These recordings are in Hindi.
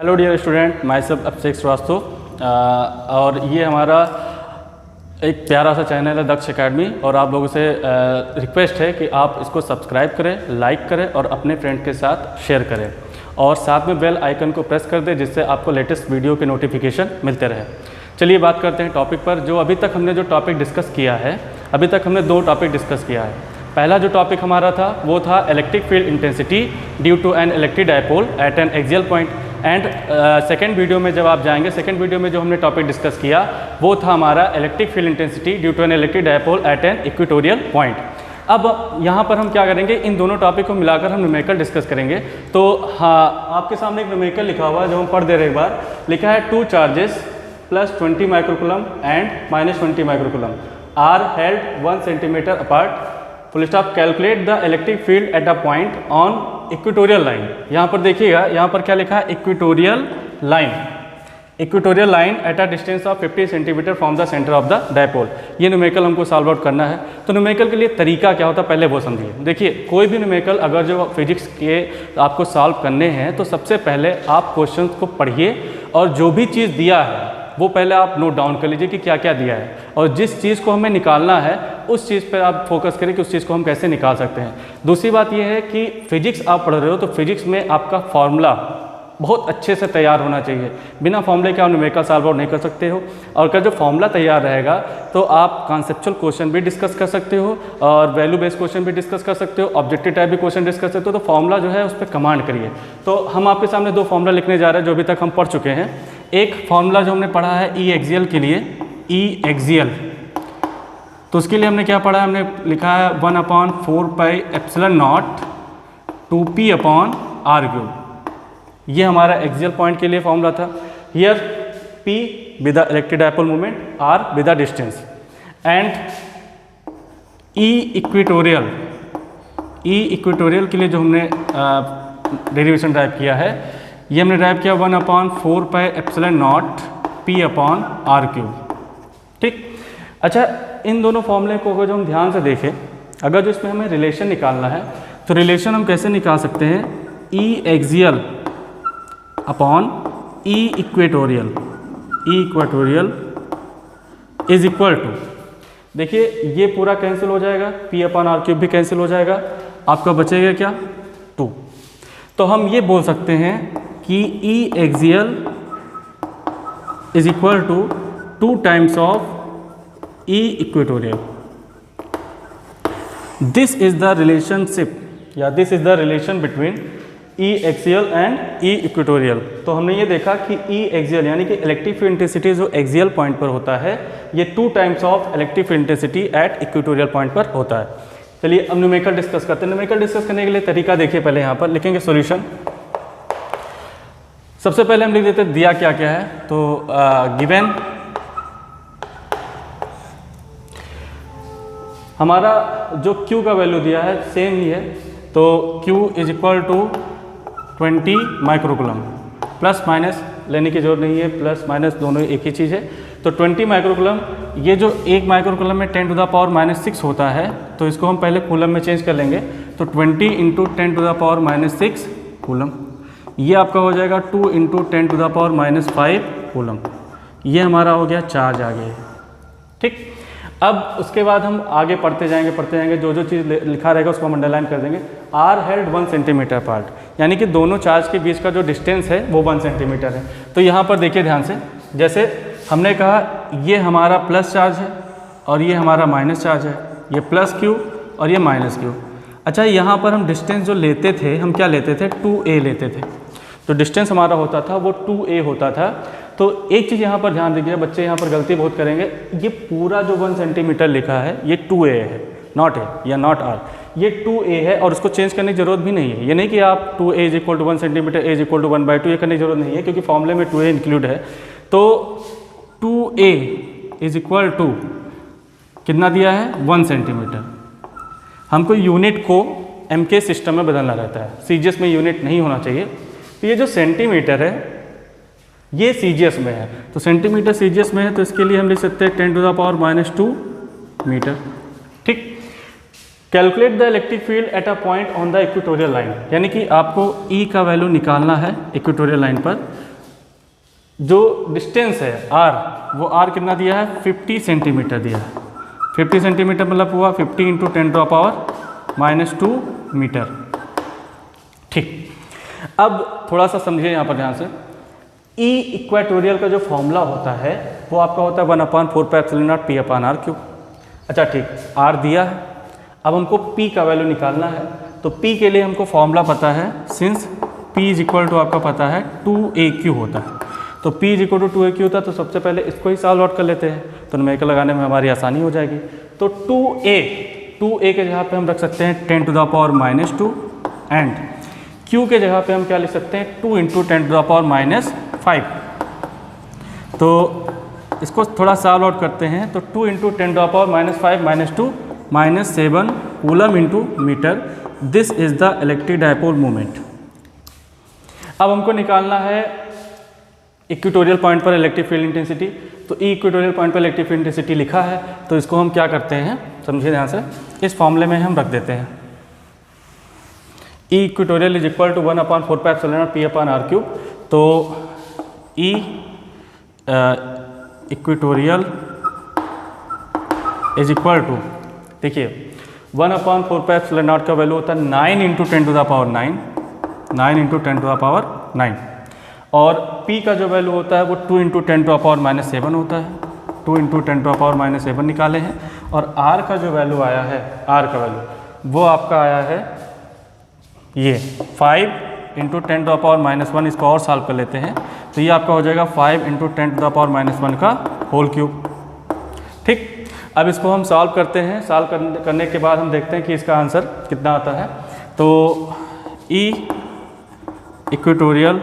Hello dear student, my self Abhishek Srivastava और ये हमारा एक प्यारा सा चैनल है दक्ष एकेडमी। और आप लोगों से रिक्वेस्ट है कि आप इसको सब्सक्राइब करें, लाइक करें और अपने फ्रेंड के साथ शेयर करें और साथ में बेल आइकन को प्रेस कर दें जिससे आपको लेटेस्ट वीडियो के नोटिफिकेशन मिलते रहे। चलिए बात करते हैं टॉपिक पर। जो अभी तक हमने जो टॉपिक डिस्कस किया है, अभी तक हमने दो टॉपिक डिस्कस किया है। पहला जो टॉपिक हमारा था वो था electric field intensity due to an electric dipole at an axial point. And second video में जब आप जाएंगे, सेकेंड वीडियो में जो हमने टॉपिक डिस्कस किया वो था हमारा electric field intensity due to an electric dipole at an equatorial point. अब यहाँ पर हम क्या करेंगे, इन दोनों टॉपिक को मिलाकर हम न्यूमेरिकल डिस्कस करेंगे। तो हाँ, आपके सामने एक न्यूमेरिकल लिखा हुआ है जो हम पढ़ दे रहे एक बार। लिखा है 2 charges plus 20 microcoulomb and minus 20 microcoulomb are held 1 centimetre apart. Full stop. Calculate the electric field at a point on equatorial line. यहाँ पर देखिएगा, यहाँ पर क्या लिखा है, equatorial line. Equatorial line at a distance of 50 centimetre from the centre of the dipole. ये न्यूमेरिकल हमको सॉल्व आउट करना है। तो न्यूमेरिकल के लिए तरीका क्या होता है पहले वो समझिए। देखिए, कोई भी न्यूमेरिकल अगर जो फिजिक्स के आपको सॉल्व करने हैं तो सबसे पहले आप क्वेश्चन को पढ़िए और जो भी चीज़ दिया है वो पहले आप नोट डाउन कर लीजिए कि क्या क्या दिया है, और जिस चीज़ को हमें निकालना है उस चीज़ पर आप फोकस करें कि उस चीज़ को हम कैसे निकाल सकते हैं। दूसरी बात यह है कि फिजिक्स आप पढ़ रहे हो तो फिजिक्स में आपका फॉर्मूला बहुत अच्छे से तैयार होना चाहिए। बिना फॉर्मूले के आप न्यूमेरिकल सॉल्व आउट नहीं कर सकते हो। और अगर जो फॉर्मूला तैयार रहेगा तो आप कॉन्सेप्चुअल क्वेश्चन भी डिस्कस कर सकते हो और वैल्यू बेस्ड क्वेश्चन भी डिस्कस कर सकते हो, ऑब्जेक्टिव टाइप भी क्वेश्चन डिस्कस कर सकते हो। तो फॉर्मूला जो है उस पर कमांड करिए। तो हम आपके सामने दो फॉर्मूला लिखने जा रहे हैं जो अभी तक हम पढ़ चुके हैं। एक फॉर्मूला जो हमने पढ़ा है ई एक्सियल के लिए, ई एक्सियल, तो उसके लिए हमने क्या पढ़ा है, हमने लिखा है 1/4 pi epsilon naught 2p upon are cube. ये हमारा एक्सियल पॉइंट के लिए फॉर्मूला था। Here p with the electric dipole moment, r with the distance, and e equatorial के लिए जो हमने डेरिवेशन ड्राइव किया है, ये हमने ड्राइव किया 1/4 pi epsilon naught p upon are cube. ठीक। अच्छा, इन दोनों फॉर्मूले को अगर जो हम ध्यान से देखें, अगर जो इसमें हमें रिलेशन निकालना है तो रिलेशन हम कैसे निकाल सकते हैं, E axial upon E equatorial is equal to, देखिए ये पूरा कैंसिल हो जाएगा, p अपॉन आर क्यूब भी कैंसिल हो जाएगा, आपका बचेगा क्या, 2। तो हम ये बोल सकते हैं कि E axial is equal to 2 times of E equatorial. This is the relationship या this is the relation between E axial and E equatorial. तो हमने ये देखा कि ई एक्सियल यानी कि इलेक्ट्रिक फील्ड इंटेंसिटी जो एक्सियल पॉइंट पर होता है ये 2 times of electric field intensity at equatorial point पर होता है। चलिए अब न्यूमेरिकल डिस्कस करते हैं। न्यूमेरिकल डिस्कस करने के लिए तरीका देखिए, पहले यहाँ पर लिखेंगे सॉल्यूशन। सबसे पहले हम लिख देते हैं दिया क्या क्या है। तो गिवन हमारा जो Q का वैल्यू दिया है सेम ही है, तो Q is equal to 20 microcoulomb. Plus minus लेने की जरूरत नहीं है, प्लस माइनस दोनों एक ही चीज़ है। तो 20 माइक्रोकूलम, ये जो 1 माइक्रोकूलम में 10⁻⁻6 होता है तो इसको हम पहले कूलम में चेंज कर लेंगे। तो 20 × 10⁻⁻6 कूलम, ये आपका हो जाएगा 2 × 10⁻⁻5 कूलम। ये हमारा हो गया चार्ज आ गया। ठीक। अब उसके बाद हम आगे पढ़ते जाएंगे, जो जो चीज़ लिखा रहेगा उसको हम अंडरलाइन कर देंगे। आर हेल्ड 1 सेंटीमीटर अपार्ट, यानी कि दोनों चार्ज के बीच का जो डिस्टेंस है वो 1 सेंटीमीटर है। तो यहाँ पर देखिए ध्यान से, जैसे हमने कहा ये हमारा प्लस चार्ज है और ये हमारा माइनस चार्ज है, ये प्लस Q और ये माइनस Q। अच्छा, यहाँ पर हम डिस्टेंस जो लेते थे, हम क्या लेते थे, 2a लेते थे। जो डिस्टेंस हमारा होता था वो 2a होता था। तो एक चीज़ यहाँ पर ध्यान दीजिए, बच्चे यहाँ पर गलती बहुत करेंगे, ये पूरा जो 1 सेंटीमीटर लिखा है ये 2a है, नॉट a या नॉट r, ये 2a है और उसको चेंज करने की जरूरत भी नहीं है। ये नहीं कि आप 2a is equal to 1 centimetre, a is equal to 1/2, ये करने की जरूरत नहीं है क्योंकि फॉर्मूले में 2a इंक्लूड है। तो 2a इज इक्वल टू कितना दिया है, 1 सेंटीमीटर। हमको यूनिट को MK सिस्टम में बदलना रहता है, CGS में यूनिट नहीं होना चाहिए। तो ये जो सेंटीमीटर है ये CGS में है, तो सेंटीमीटर CGS में है तो इसके लिए हम लिख सकते हैं 10⁻⁻2 मीटर। ठीक। Calculate the electric field at a point on the equatorial line, यानी कि आपको E का वैल्यू निकालना है इक्वेटोरियल लाइन पर। जो डिस्टेंस है आर, वो आर कितना दिया है 50 सेंटीमीटर दिया है। 50 सेंटीमीटर मतलब हुआ 50 इंटू 10⁻⁻2 मीटर। ठीक, अब थोड़ा सा समझिए यहाँ पर ध्यान से। ई इक्वेटोरियल का जो फॉर्मूला होता है वो आपका होता है 1/4πε0 P/r³। अच्छा ठीक, आर दिया है, अब हमको पी का वैल्यू निकालना है। तो पी के लिए हमको फॉर्मूला पता है, since P is equal to आपका पता है 2AQ होता है। तो P is equal to 2AQ होता है, तो सबसे पहले इसको ही सॉल्व आउट कर लेते हैं, तो न्यूमेरिकल लगाने में हमारी आसानी हो जाएगी। तो 2A के जगह पे हम रख सकते हैं 10⁻⁻2 एंड Q के जगह पे हम क्या लिख सकते हैं 2 इंटू 10⁻⁵। तो इसको थोड़ा सॉल्व आउट करते हैं। तो 2 into 10⁻⁵-2 -7 coulomb into metre. This is the electric dipole moment. अब हमको निकालना है इक्वेटोरियल पॉइंट पर इलेक्ट्रिक फील्ड इंटेंसिटी। तो ई इक्वेटोरियल पॉइंट पर इलेक्ट्रिक फील्ड इंटेंसिटी लिखा है, तो इसको हम क्या करते हैं समझिए ध्यान से, इस फॉर्मूले में हम रख देते हैं। E equatorial is equal to 1/4πε0 P/r³। तो E equatorial is equal to, देखिए 1/4πε0 का वैल्यू होता है 9 इंटू 10⁹ 9 इंटू 10⁹ और P का जो वैल्यू होता है वो 2 इंटू 10⁻⁻7 होता है। 2 इंटू 10⁻⁻7 निकाले हैं। और R का जो वैल्यू आया है, R का वैल्यू वो आपका आया है ये 5 इंटू 10⁻⁻1। इसको और सॉल्व कर लेते हैं, तो ये आपका हो जाएगा 5 इंटू 10⁻⁻1 का होल क्यूब। ठीक, अब इसको हम सॉल्व करते हैं। सॉल्व करने के बाद हम देखते हैं कि इसका आंसर कितना आता है। तो E equatorial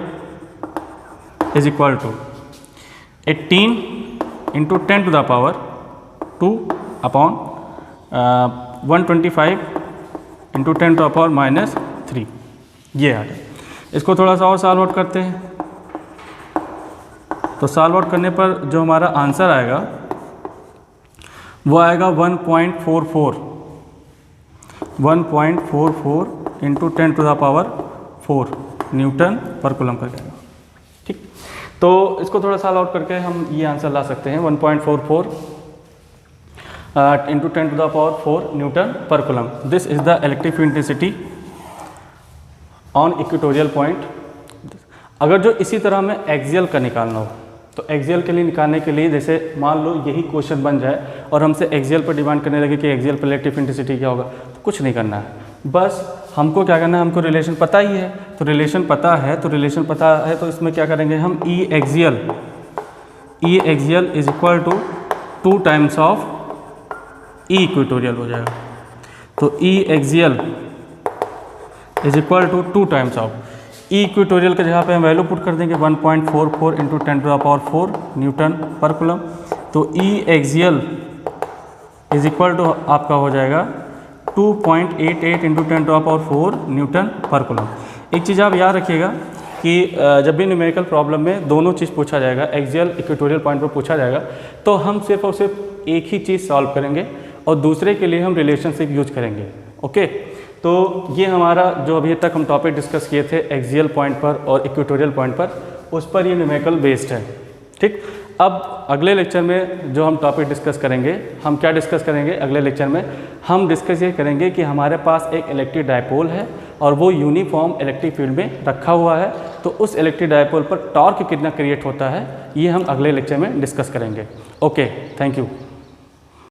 is equal to 18 into 10⁻² upon 125 into 10⁻⁻3 ये आ गया। इसको थोड़ा सा और सॉल्व आउट करते हैं। तो सॉल्व आउट करने पर जो हमारा आंसर आएगा वो आएगा 1.44 इंटू 10⁻⁴ न्यूटन पर कूलम का जाएगा। ठीक, तो इसको थोड़ा सॉल्व आउट करके हम ये आंसर ला सकते हैं 1.44 इंटू 10⁻⁴ न्यूटन पर coulomb. This is the electric field intensity on equatorial point. अगर जो इसी तरह में एक्सियल का निकालना हो, तो एक्सियल के लिए निकालने के लिए जैसे मान लो यही क्वेश्चन बन जाए और हमसे एक्सियल पर डिमांड करने लगे कि एक्सियल पर इलेक्ट्रिक इंटेंसिटी क्या होगा, तो कुछ नहीं करना है। बस हमको क्या करना है, हमको रिलेशन पता ही है। तो रिलेशन पता है तो इसमें क्या करेंगे हम, E axial is equal to 2 times of E equatorial हो जाएगा। तो E axial is equal to 2 times of E equatorial के जगह पे हम वैल्यू पुट कर देंगे 1.44 इंटू 10⁻⁴ न्यूटन पर कूलम। तो E axial is equal to आपका हो जाएगा 2.88 इंटू 10⁻⁴ न्यूटन पर कूलम। एक चीज़ आप याद रखिएगा कि जब भी न्यूमेरिकल प्रॉब्लम में दोनों चीज़ पूछा जाएगा, एक्सियल इक्वेटोरियल पॉइंट पर पूछा जाएगा, तो हम सिर्फ और सिर्फ एक ही चीज़ सॉल्व करेंगे और दूसरे के लिए हम रिलेशनशिप यूज करेंगे। ओके, तो ये हमारा जो अभी तक हम टॉपिक डिस्कस किए थे एक्सियल पॉइंट पर और इक्वेटोरियल पॉइंट पर, उस पर ये न्यूमेरिकल बेस्ड है। ठीक, अब अगले लेक्चर में जो हम टॉपिक डिस्कस करेंगे, हम क्या डिस्कस करेंगे अगले लेक्चर में, हम डिस्कस ये करेंगे कि हमारे पास एक इलेक्ट्रिक डायपोल है और वो यूनिफॉर्म इलेक्ट्रिक फील्ड में रखा हुआ है। तो उस इलेक्ट्रिक डायपोल पर टॉर्क कितना क्रिएट होता है, ये हम अगले लेक्चर में डिस्कस करेंगे। Okay, thank you.